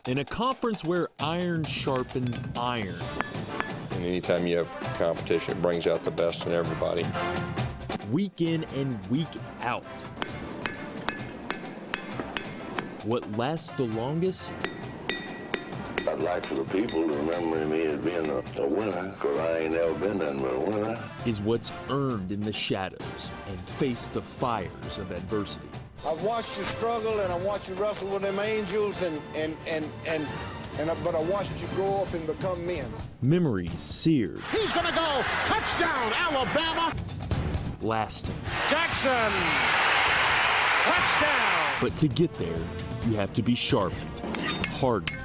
in a conference where iron sharpens iron. And anytime you have competition, it brings out the best in everybody. Week in and week out. What lasts the longest? I'd like for the people to remember me as being a winner, because I ain't never been nothing but a winner. Is what's earned in the shadows and face the fires of adversity. I've watched you struggle and I watched you wrestle with them angels but I watched you grow up and become men. Memories seared. He's gonna go touchdown, Alabama. Lasting. Jackson, touchdown. But to get there, you have to be sharpened, hardened,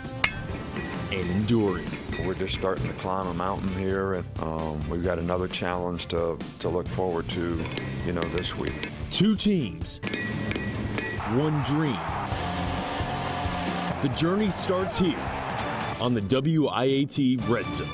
and enduring. We're just starting to climb a mountain here, and we've got another challenge to look forward to, this week. Two teams, one dream. The journey starts here on the WIAT Red Zone.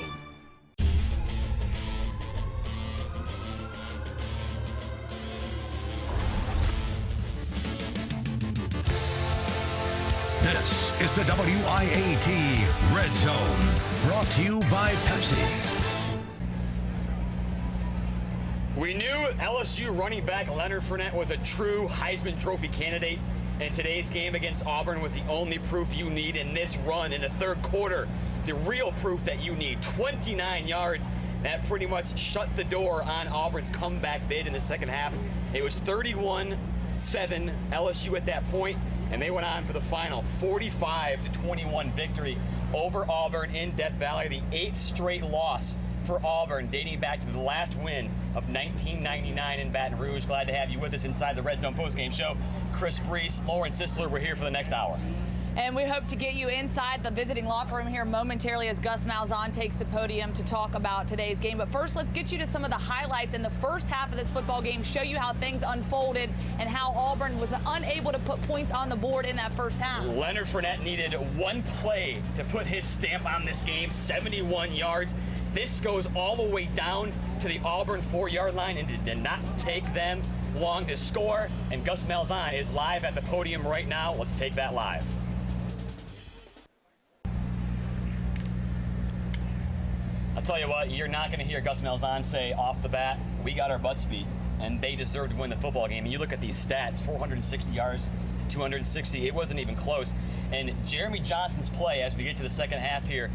This is the WIAT Red Zone, brought to you by Pepsi. We knew LSU running back Leonard Fournette was a true Heisman Trophy candidate, and today's game against Auburn was the only proof you need in this run in the third quarter. The real proof that you need, 29 yards. That pretty much shut the door on Auburn's comeback bid in the second half. It was 31-7 LSU at that point, and they went on for the final 45-21 victory over Auburn in Death Valley, the 8th straight loss for Auburn, dating back to the last win of 1999 in Baton Rouge. Glad to have you with us inside the Red Zone postgame show. Chris Brees, Lauren Sisler, we're here for the next hour. And we hope to get you inside the visiting locker room here momentarily as Gus Malzahn takes the podium to talk about today's game. But first, let's get you to some of the highlights in the first half of this football game, show you how things unfolded and how Auburn was unable to put points on the board in that first half. Leonard Fournette needed one play to put his stamp on this game, 71 yards. This goes all the way down to the Auburn 4-yard line, and it did not take them long to score. And Gus Malzahn is live at the podium right now. Let's take that live. I'll tell you what, you're not going to hear Gus Malzahn say off the bat, we got our butts beat, and they deserved to win the football game. And you look at these stats, 460 yards to 260, it wasn't even close. And Jeremy Johnson's play, as we get to the second half here,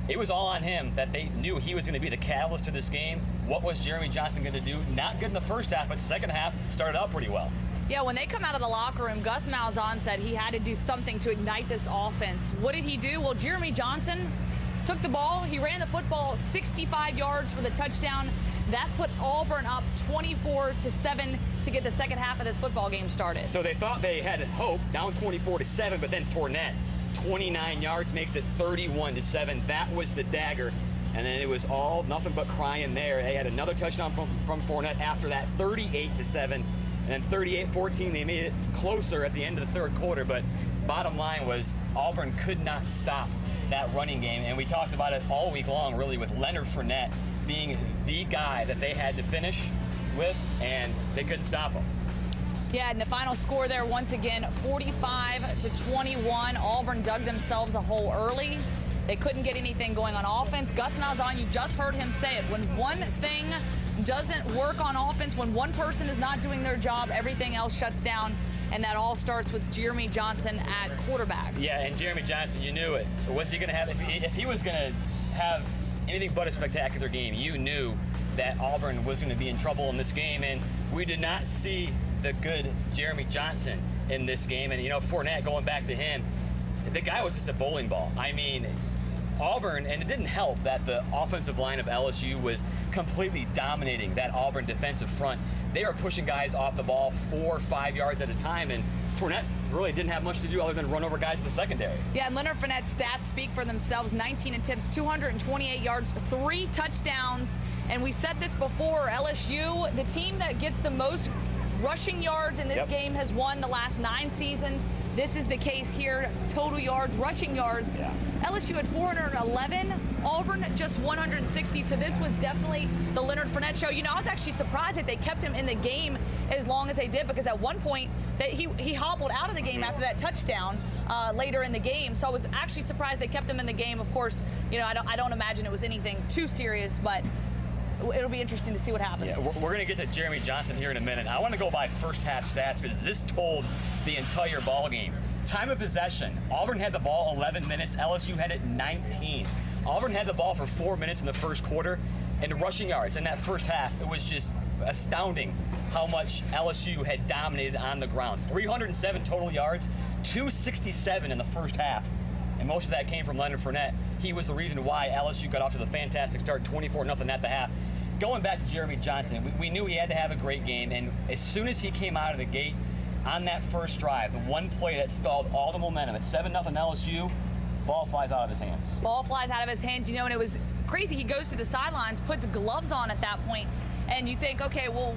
it was all on him that they knew he was going to be the catalyst to this game. What was Jeremy Johnson going to do? Not good in the first half, but second half started out pretty well. Yeah, when they come out of the locker room, Gus Malzahn said he had to do something to ignite this offense. What did he do? Well, Jeremy Johnson took the ball. He ran the football 65 yards for the touchdown. That put Auburn up 24-7 to get the second half of this football game started. So they thought they had hope, down 24-7, but then Fournette, 29 yards, makes it 31-7. That was the dagger. And then it was all nothing but crying there. They had another touchdown from Fournette after that, 38-7. And then 38-14, they made it closer at the end of the third quarter. But bottom line was Auburn could not stop that running game. And we talked about it all week long, really, with Leonard Fournette being the guy that they had to finish with, and they couldn't stop him. Yeah, and the final score there, once again, 45-21. Auburn dug themselves a hole early. They couldn't get anything going on offense. Gus Malzahn, you just heard him say it. When one thing doesn't work on offense, when one person is not doing their job, everything else shuts down. And that all starts with Jeremy Johnson at quarterback. Yeah, and Jeremy Johnson, you knew it. Was he going to have, if he was going to have anything but a spectacular game, you knew that Auburn was going to be in trouble in this game. And we did not see the good Jeremy Johnson in this game. And, Fournette, going back to him, the guy was just a bowling ball. I mean, Auburn, and it didn't help that the offensive line of LSU was completely dominating that Auburn defensive front. They were pushing guys off the ball 4 or 5 yards at a time, and Fournette really didn't have much to do other than run over guys in the secondary. Yeah, and Leonard Fournette's stats speak for themselves. 19 attempts, 228 yards, 3 touchdowns. And we said this before, LSU, the team that gets the most rushing yards in this game has won the last 9 seasons. This is the case here. Total yards, rushing yards. Yeah. LSU had 411, Auburn just 160. So this was definitely the Leonard Fournette show. I was actually surprised that they kept him in the game as long as they did, because at one point that he hobbled out of the game after that touchdown. later in the game. So I was actually surprised they kept him in the game. Of course, you know, I don't imagine it was anything too serious, but it'll be interesting to see what happens. Yeah, we're going to get to Jeremy Johnson here in a minute. I want to go by first half stats because this told the entire ball game. Time of possession, Auburn had the ball 11 minutes, LSU had it 19. Auburn had the ball for 4 minutes in the first quarter, and rushing yards in that first half, it was just astounding how much LSU had dominated on the ground. 307 total yards, 267 in the first half, and most of that came from Leonard Fournette. He was the reason why LSU got off to the fantastic start, 24-0 at the half. Going back to Jeremy Johnson, we knew he had to have a great game, and as soon as he came out of the gate on that first drive, the one play that stalled all the momentum, at 7-0 LSU, ball flies out of his hands. Ball flies out of his hands, you know, and it was crazy. He goes to the sidelines, puts gloves on at that point, and you think, okay, well,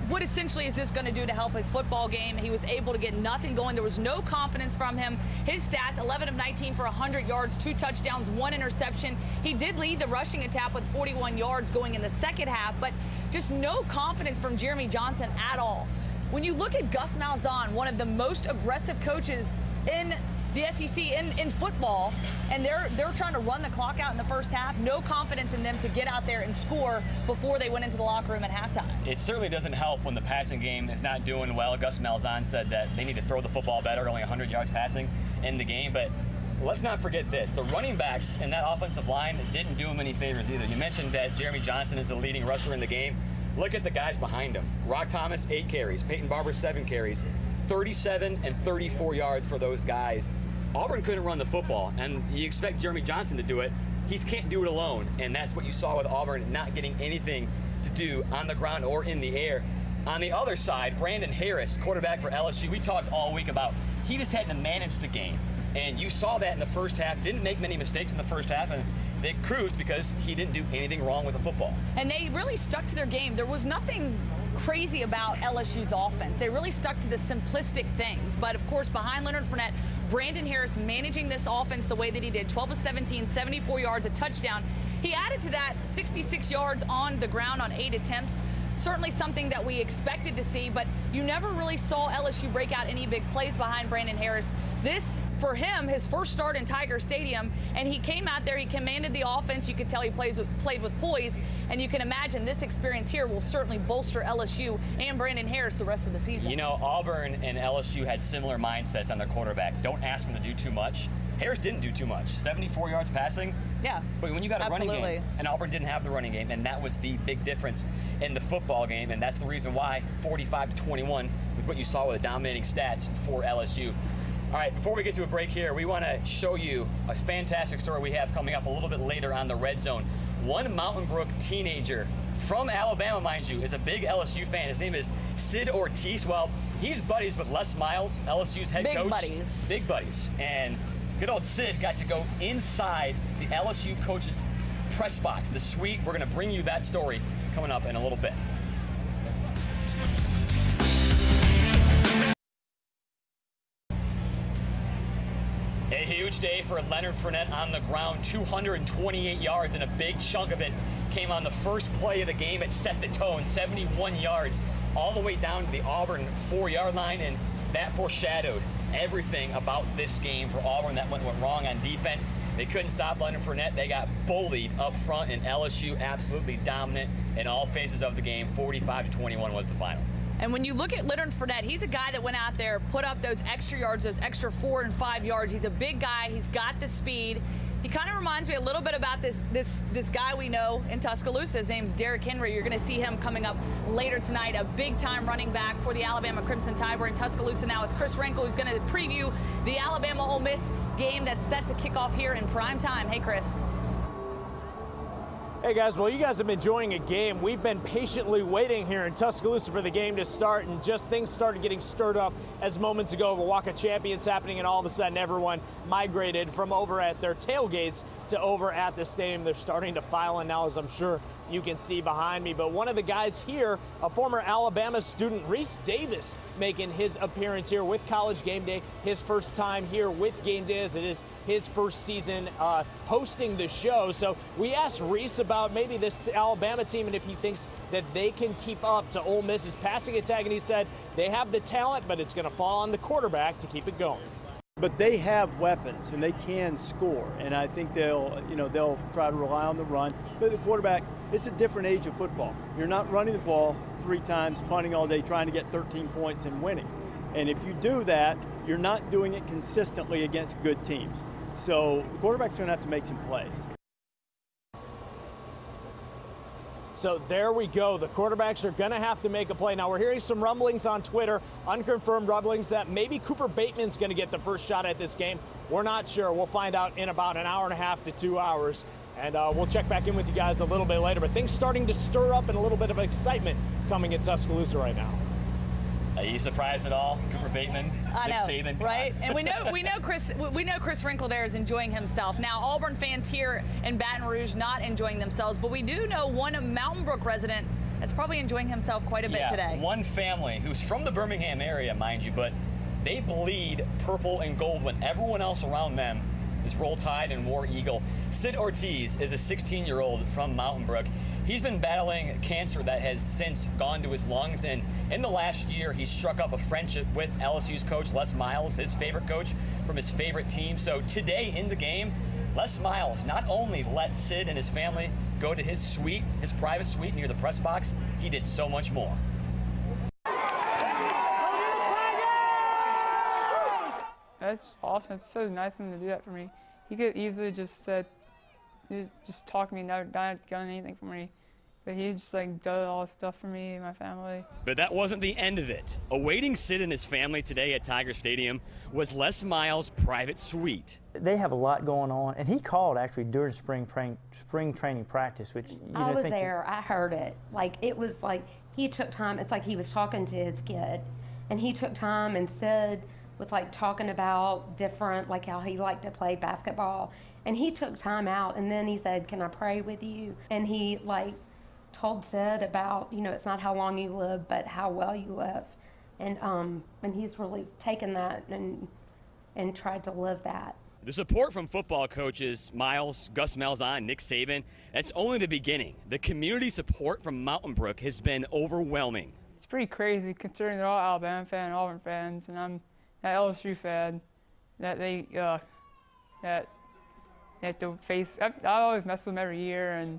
what essentially is this going to do to help his football game? He was able to get nothing going. There was no confidence from him. His stats, 11 of 19 for 100 yards, 2 touchdowns, 1 interception. He did lead the rushing attack with 41 yards going in the second half, but just no confidence from Jeremy Johnson at all. When you look at Gus Malzahn, one of the most aggressive coaches in the SEC in football, and they're trying to run the clock out in the first half. No confidence in them to get out there and score before they went into the locker room at halftime. It certainly doesn't help when the passing game is not doing well. Gus Malzahn said that they need to throw the football better, only 100 yards passing in the game. But let's not forget this. The running backs and that offensive line didn't do him any favors either. You mentioned that Jeremy Johnson is the leading rusher in the game. Look at the guys behind him. Rock Thomas, 8 carries. Peyton Barber, 7 carries. 37 and 34 yards for those guys. Auburn couldn't run the football, and you expect Jeremy Johnson to do it. He can't do it alone, and that's what you saw with Auburn not getting anything to do on the ground or in the air. On the other side, Brandon Harris, quarterback for LSU, we talked all week about he just had to manage the game, and you saw that in the first half. Didn't make many mistakes in the first half, and they cruised because he didn't do anything wrong with the football. And they really stuck to their game. There was nothing crazy about LSU's offense. They really stuck to the simplistic things. But, of course, behind Leonard Fournette, Brandon Harris managing this offense the way that he did, 12 of 17, 74 yards, a touchdown. He added to that 66 yards on the ground on 8 attempts. Certainly something that we expected to see, but you never really saw LSU break out any big plays behind Brandon Harris. This, for him, his first start in Tiger Stadium, and he came out there, he commanded the offense. You could tell he played with poise, and you can imagine this experience here will certainly bolster LSU and Brandon Harris the rest of the season. You know, Auburn and LSU had similar mindsets on their quarterback. Don't ask him to do too much. Harris didn't do too much. 74 yards passing. Yeah. But when you got a absolutely. running game, and Auburn didn't have the running game, and that was the big difference in the football game, and that's the reason why 45-21 with what you saw with the dominating stats for LSU. All right, before we get to a break here, we want to show you a fantastic story we have coming up a little bit later on the Red Zone. One Mountain Brook teenager from Alabama, mind you, is a big LSU fan. His name is Sid Ortiz. Well, he's buddies with Les Miles, LSU's head coach. Big buddies. Big buddies. And good old Sid got to go inside the LSU coach's press box, the suite. We're going to bring you that story coming up in a little bit. A huge day for Leonard Fournette on the ground, 228 yards, and a big chunk of it came on the first play of the game. It set the tone, 71 yards, all the way down to the Auburn 4-yard line, and that foreshadowed everything about this game for Auburn. That went wrong on defense. They couldn't stop Leonard Fournette. They got bullied up front, and LSU absolutely dominant in all phases of the game. 45-21 was the final. And when you look at Leonard Fournette, he's a guy that went out there, put up those extra yards, those extra 4 and 5 yards. He's a big guy. He's got the speed. He kind of reminds me a little bit about this guy we know in Tuscaloosa. His name's Derrick Henry. You're going to see him coming up later tonight, a big-time running back for the Alabama Crimson Tide. We're in Tuscaloosa now with Chris Wrinkle, who's going to preview the Alabama-Ole Miss game that's set to kick off here in prime time. Hey, Chris. Hey guys, well, you guys have been enjoying a game. We've been patiently waiting here in Tuscaloosa for the game to start, and just things started getting stirred up as moments ago the Walk of Champions happening, and all of a sudden everyone migrated from over at their tailgates to over at the stadium. They're starting to file in now, as I'm sure you can see behind me. But one of the guys here, a former Alabama student, Reese Davis, making his appearance here with College Game Day. His first time here with Game Day, as it is his first season hosting the show. So we asked Reese about maybe this Alabama team and if he thinks that they can keep up to Ole Miss's passing attack. And he said they have the talent, but it's going to fall on the quarterback to keep it going. But they have weapons and they can score, and I think they'll try to rely on the run. But the quarterback, it's a different age of football. You're not running the ball 3 times, punting all day, trying to get 13 points and winning. And if you do that, you're not doing it consistently against good teams. So the quarterback's going to have to make some plays. So there we go. The quarterbacks are going to have to make a play. Now, we're hearing some rumblings on Twitter, unconfirmed rumblings, that maybe Cooper Bateman's going to get the first shot at this game. We're not sure. We'll find out in about an hour and a half to 2 hours. And we'll check back in with you guys a little bit later. But things starting to stir up and a little bit of excitement coming in Tuscaloosa right now. Are you surprised at all, Cooper Bateman, Nick Saban? Right? And we know Chris Wrinkle there is enjoying himself. Now, Auburn fans here in Baton Rouge not enjoying themselves, but we do know one Mountain Brook resident that's probably enjoying himself quite a bit today. One family who's from the Birmingham area, mind you, but they bleed purple and gold when everyone else around them is Roll Tide and War Eagle. Sid Ortiz is a 16-year-old from Mountain Brook. He's been battling cancer that has since gone to his lungs, and in the last year, he struck up a friendship with LSU's coach, Les Miles, his favorite coach from his favorite team. So today in the game, Les Miles not only let Sid and his family go to his suite, his private suite near the press box, he did so much more. That's awesome. It's so nice of him to do that for me. He could easily just said, just talk to me, never done anything for me. But he just like did all this stuff for me and my family. But that wasn't the end of it. Awaiting Sid and his family today at Tiger Stadium was Les Miles' private suite. They have a lot going on, and he called actually during spring training practice, which I was there. I heard it. Like it was like he took time. It's like he was talking to his kid, and he took time and Sid was like talking about different, like how he liked to play basketball. And he took time out, and then he said, "Can I pray with you?" And he like told Sid about, it's not how long you live, but how well you live. And he's really taken that and tried to live that. The support from football coaches Miles, Gus Malzahn, Nick Saban, that's only the beginning. The community support from Mountain Brook has been overwhelming. It's pretty crazy considering they're all Alabama fans and Auburn fans, and I'm an LSU fan, that they have to face. I always mess with them every year and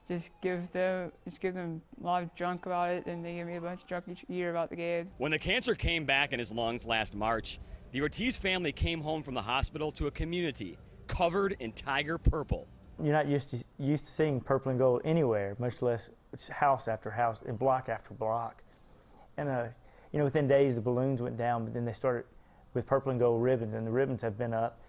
just give them a lot of junk about it, and they give me a bunch of junk each year about the games. When the cancer came back in his lungs last March, the Ortiz family came home from the hospital to a community covered in tiger purple. You're not used to seeing purple and gold anywhere, much less house after house and block after block. And within days the balloons went down, but then they started with purple and gold ribbons, and the ribbons have been up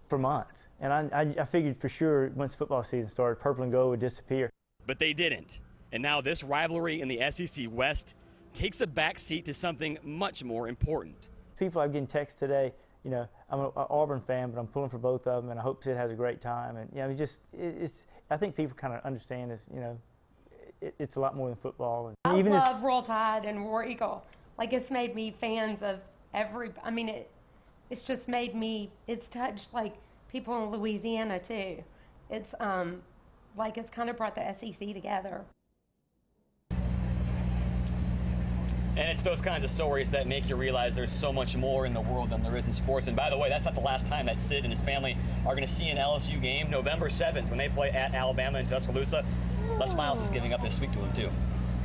for months. And I figured for sure once football season started, purple and gold would disappear. But they didn't. And now this rivalry in the SEC West takes a back seat to something much more important. People are getting texts today, I'm an Auburn fan, but I'm pulling for both of them, and I hope Sid has a great time. And I think people kind of understand this, it's a lot more than football. And I love Roll Tide and War Eagle. Like, it's made me fans of it's just made me, it's touched like people in Louisiana too. It's it's kind of brought the SEC together. And it's those kinds of stories that make you realize there's so much more in the world than there is in sports. And by the way, that's not the last time that Sid and his family are going to see an LSU game. November 7th, when they play at Alabama in Tuscaloosa, Les Miles is giving up his suite to him too.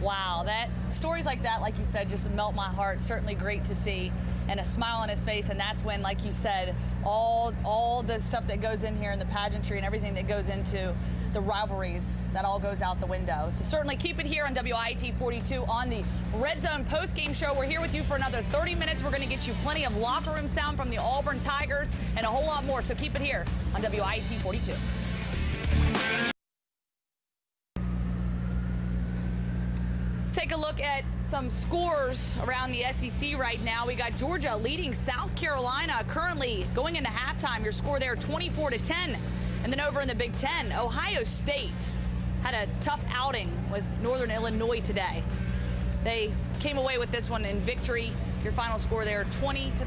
Wow, stories like that, like you said, just melt my heart. Certainly great to see, and a smile on his face. And that's when, like you said, all the stuff that goes in here and the pageantry and everything that goes into the rivalries, that all goes out the window. So certainly keep it here on WIAT 42 on the Red Zone postgame show. We're here with you for another 30 minutes. We're going to get you plenty of locker room sound from the Auburn Tigers and a whole lot more. So keep it here on WIAT 42. Take a look at some scores around the SEC right now. We got Georgia leading South Carolina currently going into halftime. Your score there 24-10. And then over in the Big Ten, Ohio State had a tough outing with Northern Illinois today. They came away with this one in victory. Your final score there 20-13.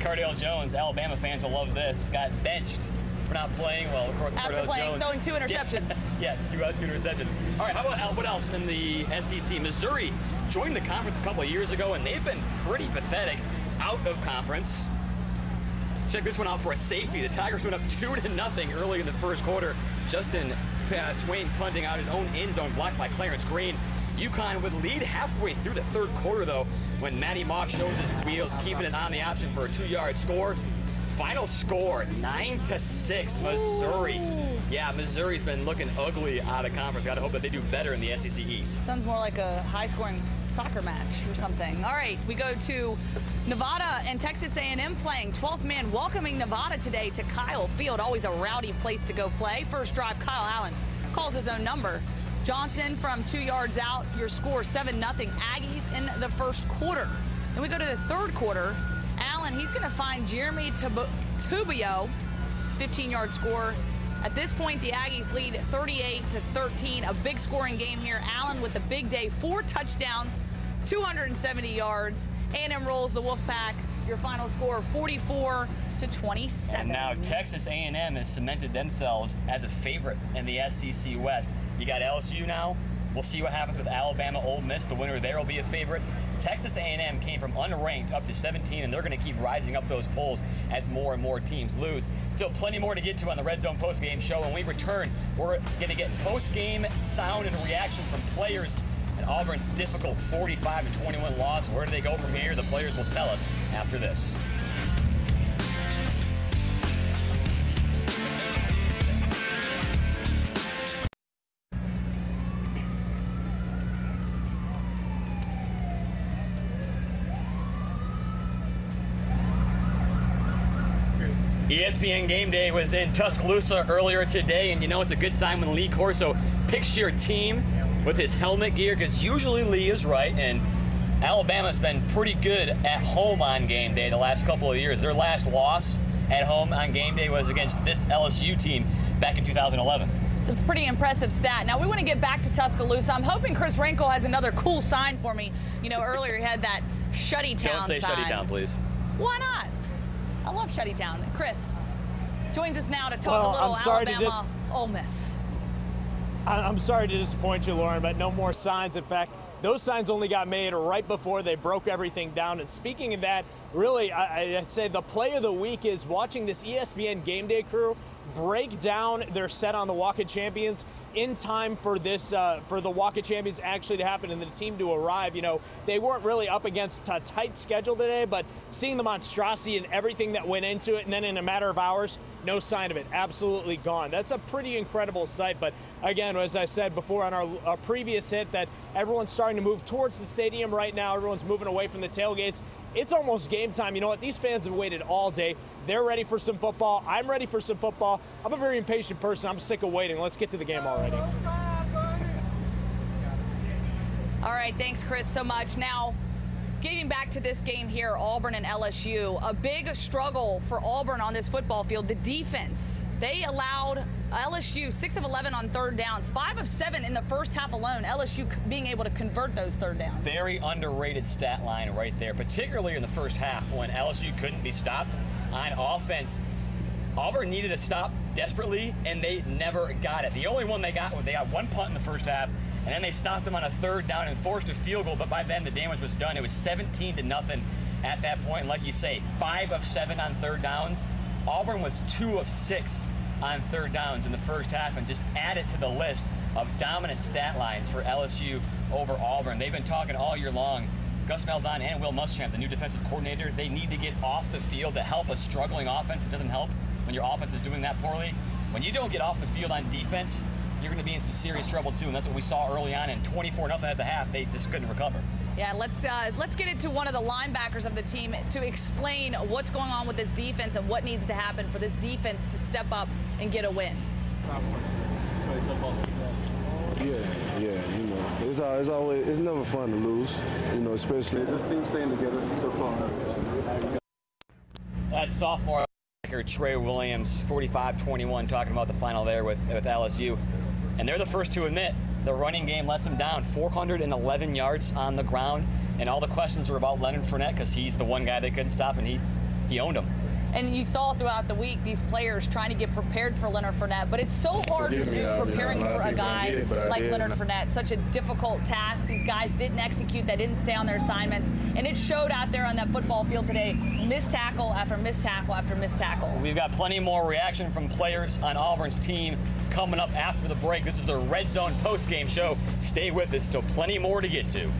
Cardale Jones, Alabama fans will love this, got benched for not playing well. Of course, after throwing 2 interceptions. Yeah, two interceptions. All right, how about what else in the SEC? Missouri joined the conference a couple of years ago, and they've been pretty pathetic out of conference. check this one out for a safety. The Tigers went up 2-0 early in the first quarter. Justin Swain punting out his own end zone, blocked by Clarence Green. UConn would lead halfway through the third quarter, though, when Matty Mock shows his wheels, keeping it on the option for a 2-yard score. Final score, 9-6, Missouri. Yeah, Missouri's been looking ugly out of conference. Got to hope that they do better in the SEC East. Sounds more like a high-scoring soccer match or something. All right, we go to Nevada and Texas A&M playing. 12th man welcoming Nevada today to Kyle Field. Always a rowdy place to go play. First drive, Kyle Allen calls his own number. Johnson from 2 yards out. Your score 7-0 Aggies in the first quarter. Then we go to the third quarter. Allen, he's going to find Jeremy Tubio, 15-yard score. At this point, the Aggies lead 38-13. A big scoring game here. Allen with the big day, 4 touchdowns, 270 yards. A&M rolls the Wolfpack. Your final score, 44-27. And now Texas A&M has cemented themselves as a favorite in the SEC West. You got LSU now. We'll see what happens with Alabama, Ole Miss. The winner there will be a favorite. Texas A&M came from unranked up to 17, and they're going to keep rising up those polls as more and more teams lose. Still plenty more to get to on the Red Zone postgame show. When we return, we're going to get postgame sound and reaction from players and Auburn's difficult 45-21 loss. Where do they go from here? The players will tell us after this. ESPN Game Day was in Tuscaloosa earlier today, and you know it's a good sign when Lee Corso picks your team with his helmet gear, because usually Lee is right, and Alabama's been pretty good at home on game day the last couple of years. Their last loss at home on game day was against this LSU team back in 2011. It's a pretty impressive stat. Now, we want to get back to Tuscaloosa. I'm hoping Chris Wrinkle has another cool sign for me. You know, earlier he had that Shutty Town sign. Don't say Shutty Town, please. Why not? I love Shutty Town. Chris joins us now to talk a little Alabama Ole Miss. I'm sorry to disappoint you, Lauren, but no more signs. In fact, those signs only got made right before they broke everything down. And speaking of that, really, I'd say the play of the week is watching this ESPN Game Day crew break down their set on the Walk of Champions in time for this for the Walk of Champions actually to happen and the team to arrive. You know, they weren't really up against a tight schedule today, but seeing the monstrosity and everything that went into it, and then in a matter of hours, no sign of it, absolutely gone. That's a pretty incredible sight. But again, as I said before on our previous hit, that everyone's starting to move towards the stadium right now. Everyone's moving away from the tailgates. It's almost game time. You know what? These fans have waited all day. They're ready for some football. I'm ready for some football. I'm a very impatient person. I'm sick of waiting. Let's get to the game already. All right, thanks, Chris, so much. Now, getting back to this game here, Auburn and LSU, a big struggle for Auburn on this football field, the defense. They allowed LSU 6 of 11 on third downs, 5 of 7 in the first half alone, LSU being able to convert those third downs. Very underrated stat line right there, particularly in the first half when LSU couldn't be stopped on offense. Auburn needed a stop desperately, and they never got it. The only one they got one punt in the first half, and then they stopped them on a third down and forced a field goal, but by then the damage was done. It was 17-0 at that point. And like you say, 5 of 7 on third downs. Auburn was 2 of 6 on third downs in the first half, and just add it to the list of dominant stat lines for LSU over Auburn. They've been talking all year long. Gus Malzahn and Will Muschamp, the new defensive coordinator, they need to get off the field to help a struggling offense. It doesn't help when your offense is doing that poorly. When you don't get off the field on defense, you're going to be in some serious trouble too, and that's what we saw early on. And 24-0 at the half, they just couldn't recover. Yeah, let's get into one of the linebackers of the team to explain what's going on with this defense and what needs to happen for this defense to step up and get a win. Yeah, you know, it's never fun to lose, you know, especially. Is this team staying together so far? That's sophomore linebacker Trey Williams, 45-21, talking about the final there with LSU. And they're the first to admit the running game lets them down. 411 yards on the ground, and all the questions are about Leonard Fournette because he's the one guy they couldn't stop, and he owned him. And you saw throughout the week these players trying to get prepared for Leonard Fournette, but it's so hard to do preparing for a guy like Leonard Fournette. Such a difficult task. These guys didn't execute. They didn't stay on their assignments, and it showed out there on that football field today. Missed tackle after missed tackle after missed tackle. We've got plenty more reaction from players on Auburn's team coming up after the break. This is the Red Zone postgame show. Stay with us. Still plenty more to get to.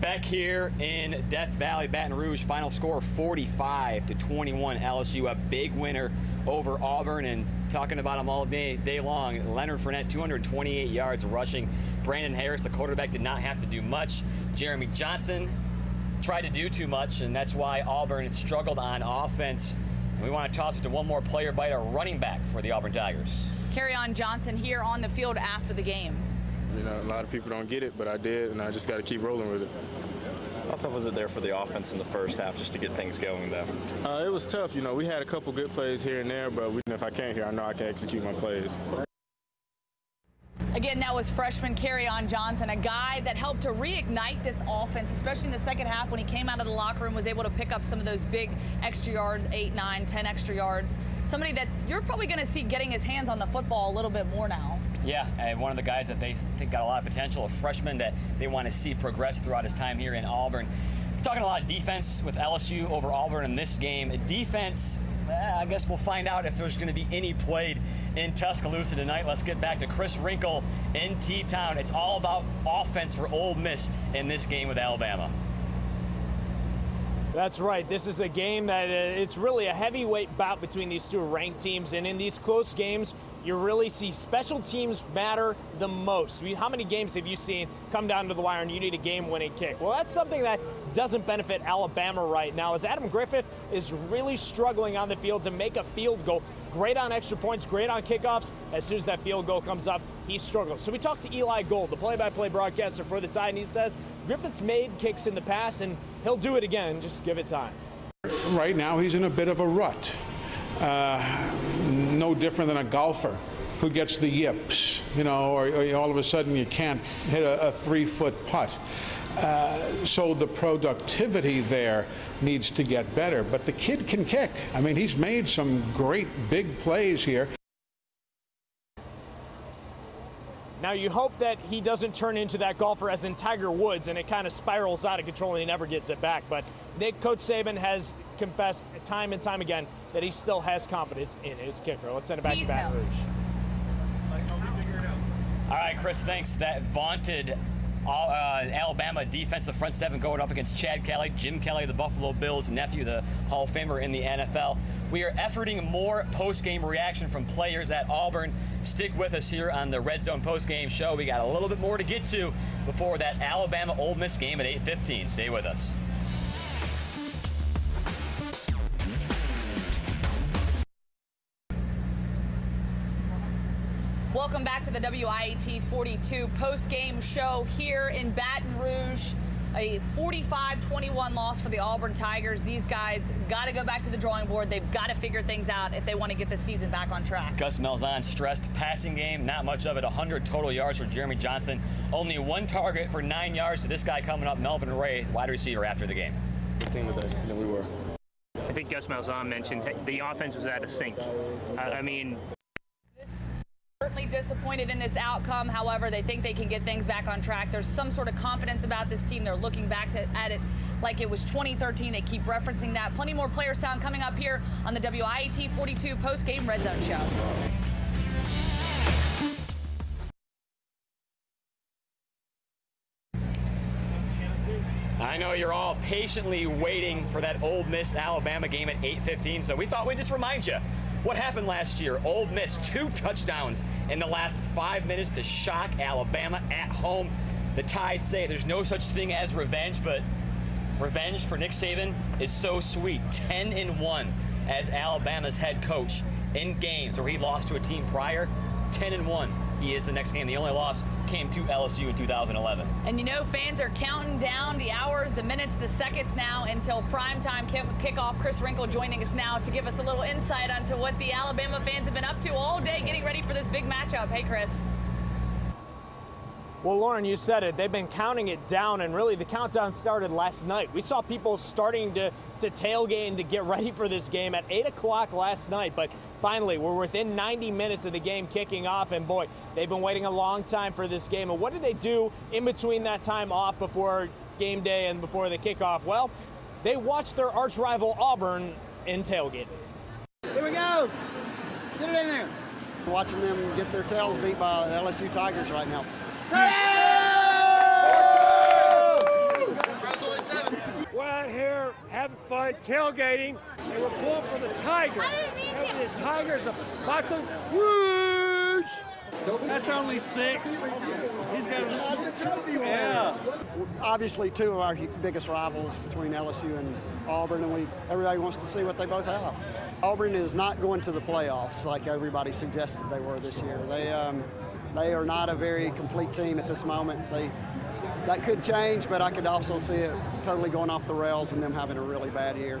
Back here in Death Valley, Baton Rouge, final score 45-21. LSU, a big winner over Auburn, and talking about them all day long. Leonard Fournette, 228 yards rushing. Brandon Harris, the quarterback, did not have to do much. Jeremy Johnson tried to do too much, and that's why Auburn struggled on offense. And we want to toss it to one more player, a running back for the Auburn Tigers. Kerryon Johnson here on the field after the game. You know, a lot of people don't get it, but I did, and I just got to keep rolling with it. How tough was it there for the offense in the first half just to get things going, though? It was tough. You know, we had a couple good plays here and there, but if I can't here, I know I can execute my plays. Again, that was freshman Kerryon Johnson, a guy that helped to reignite this offense, especially in the second half when he came out of the locker room, was able to pick up some of those big extra yards, 8, 9, 10 extra yards. Somebody that you're probably going to see getting his hands on the football a little bit more now. Yeah, and one of the guys that they think got a lot of potential, a freshman that they want to see progress throughout his time here in Auburn. We're talking a lot of defense with LSU over Auburn in this game. Defense, I guess we'll find out if there's going to be any played in Tuscaloosa tonight. Let's get back to Chris Wrinkle in T-Town. It's all about offense for Ole Miss in this game with Alabama. That's right. This is a game that it's really a heavyweight bout between these two ranked teams. And in these close games, you really see special teams matter the most. How many games have you seen come down to the wire and you need a game-winning kick? Well, that's something that doesn't benefit Alabama right now, as Adam Griffith is really struggling on the field to make a field goal. Great on extra points, great on kickoffs. As soon as that field goal comes up, he struggles. So we talked to Eli Gold, the play-by-play broadcaster for the Tide, and he says Griffith's made kicks in the past, and he'll do it again. Just give it time. Right now, he's in a bit of a rut. No different than a golfer who gets the yips, you know, or all of a sudden you can't hit a 3-foot putt. So the productivity there needs to get better. But the kid can kick. I mean, he's made some great big plays here. Now, you hope that he doesn't turn into that golfer as in Tiger Woods and it kind of spirals out of control and he never gets it back. But Coach Saban has confessed time and time again that he still has confidence in his kicker. Let's send it back to Baton Rouge. All right, Chris, thanks. That vaunted Alabama defense, the front seven going up against Chad Kelly, Jim Kelly, the Buffalo Bills nephew, the Hall of Famer in the NFL. We are efforting more post-game reaction from players at Auburn. Stick with us here on the Red Zone post-game show. We got a little bit more to get to before that Alabama-Ole Miss game at 8:15. Stay with us. Welcome back to the WIAT 42 post-game show here in Baton Rouge. A 45-21 loss for the Auburn Tigers. These guys got to go back to the drawing board. They've got to figure things out if they want to get the season back on track. Gus Malzahn stressed passing game, not much of it. 100 total yards for Jeremy Johnson. Only one target for 9 yards to this guy coming up, Melvin Ray, wide receiver after the game. Good team today than we were. I think Gus Malzahn mentioned the offense was out of sync. I mean, certainly disappointed in this outcome. However, they think they can get things back on track. There's some sort of confidence about this team. They're looking back at it like it was 2013. They keep referencing that. Plenty more player sound coming up here on the WIAT 42 post-game Red Zone show. I know you're all patiently waiting for that Ole Miss Alabama game at 8:15, so we thought we'd just remind you what happened last year. Ole Miss, 2 touchdowns in the last 5 minutes to shock Alabama at home. The Tide say there's no such thing as revenge, but revenge for Nick Saban is so sweet. 10-1 as Alabama's head coach in games where he lost to a team prior. 10-1. He is the next game. The only loss came to LSU in 2011. And you know, fans are counting down the hours, the minutes, the seconds now until primetime kickoff. Chris Wrinkle joining us now to give us a little insight onto what the Alabama fans have been up to all day getting ready for this big matchup. Hey, Chris. Well, Lauren, you said it. They've been counting it down, and really the countdown started last night. We saw people starting to tailgate and to get ready for this game at 8 o'clock last night, but finally we're within 90 minutes of the game kicking off, and boy, they've been waiting a long time for this game. And what did they do in between that time off before game day and before the kickoff? Well, they watched their arch rival Auburn in tailgate. Here we go. Get it in there. Watching them get their tails beat by LSU Tigers right now. We're out here having fun, tailgating, and we're pulling for the Tigers. The Tigers are about to Rouge. That's only 6. He's got a yeah. Obviously, 2 of our biggest rivals between LSU and Auburn, and everybody wants to see what they both have. Auburn is not going to the playoffs like everybody suggested they were this year. They are not a very complete team at this moment. That could change, but I could also see it totally going off the rails and them having a really bad year.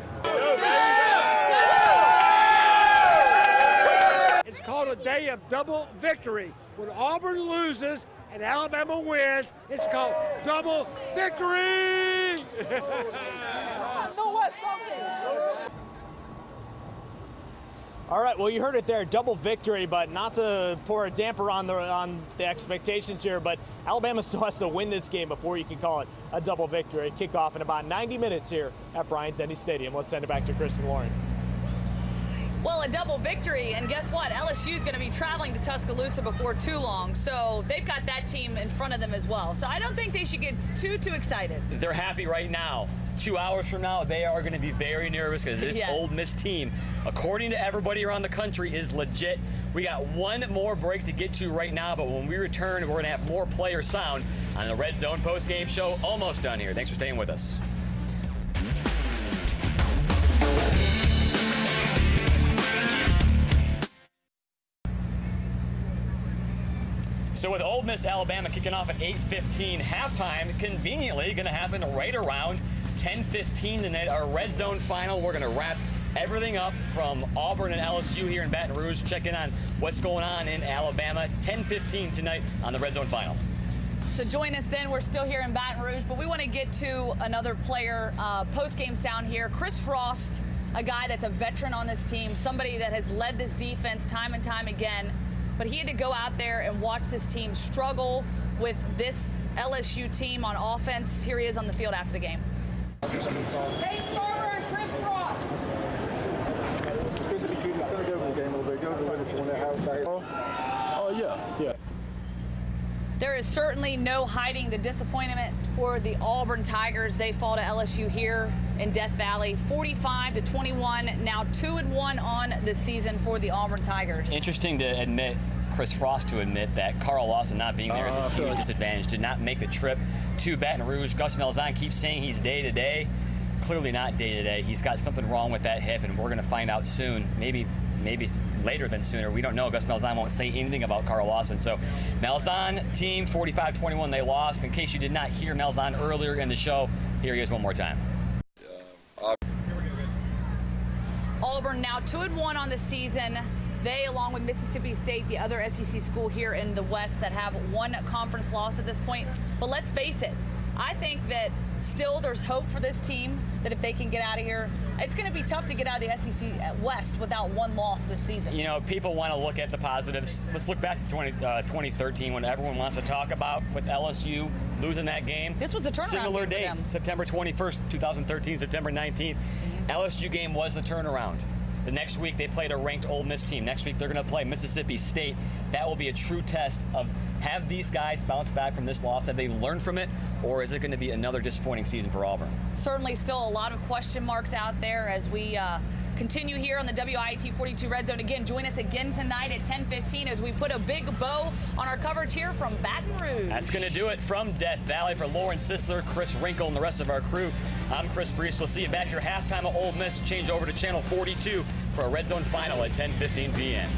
It's called a day of double victory. When Auburn loses and Alabama wins, it's called double victory! All right, well, you heard it there, double victory, but not to pour a damper on the expectations here, but Alabama still has to win this game before you can call it a double victory. Kickoff in about 90 minutes here at Bryant-Denny Stadium. Let's send it back to Chris and Lauren. Well, a double victory, and guess what? LSU is going to be traveling to Tuscaloosa before too long, so they've got that team in front of them as well. So I don't think they should get too excited. They're happy right now. 2 hours from now, they are going to be very nervous because this Ole Miss team, according to everybody around the country, is legit. We got one more break to get to right now, but when we return, we're going to have more player sound on the Red Zone post-game show. Almost done here. Thanks for staying with us. So with Ole Miss Alabama kicking off at 8:15, halftime conveniently going to happen right around 10:15 tonight. Our Red Zone final. We're going to wrap everything up from Auburn and LSU here in Baton Rouge. Check in on what's going on in Alabama. 10:15 tonight on the Red Zone final. So join us then. We're still here in Baton Rouge, but we want to get to another player post-game sound here. Chris Frost, a guy that's a veteran on this team, somebody that has led this defense time and time again. But he had to go out there and watch this team struggle with this LSU team on offense. Here he is on the field after the game. Hey, Farmer and Chris Frost. Chris, could you kind of go over the game a little bit? Go over the way before that. Oh, yeah. There is certainly no hiding the disappointment for the Auburn Tigers. They fall to LSU here in Death Valley, 45-21. Now 2-1 on the season for the Auburn Tigers. Interesting to admit, Chris Frost to admit that Carl Lawson not being there is a huge disadvantage. Did not make the trip to Baton Rouge. Gus Malzahn keeps saying he's day-to-day. Clearly not day-to-day. He's got something wrong with that hip, and we're going to find out soon. Maybe later than sooner. We don't know. Gus Malzahn won't say anything about Carl Lawson. So Malzahn team 45-21, they lost. In case you did not hear Malzahn earlier in the show, here he is one more time. Auburn now 2-1 on the season. They, along with Mississippi State, the other SEC school here in the West that have one conference loss at this point. But let's face it, I think that still there's hope for this team, that if they can get out of here, it's going to be tough to get out of the SEC West without one loss this season. You know, people want to look at the positives. Let's look back to 2013 when everyone wants to talk about with LSU losing that game. This was the turnaround Similar game date, for them. September 21st, 2013, September 19th. LSU game was the turnaround. The next week, they played a ranked Ole Miss team. Next week, they're going to play Mississippi State. That will be a true test of, have these guys bounce back from this loss? Have they learned from it? Or is it going to be another disappointing season for Auburn? Certainly still a lot of question marks out there as we continue here on the WIAT 42 Red Zone. Again, join us again tonight at 10:15 as we put a big bow on our coverage here from Baton Rouge. That's going to do it from Death Valley. For Lauren Sisler, Chris Wrinkle, and the rest of our crew, I'm Chris Brees. We'll see you back here halftime of Ole Miss. Change over to Channel 42 for a Red Zone final at 10:15 p.m.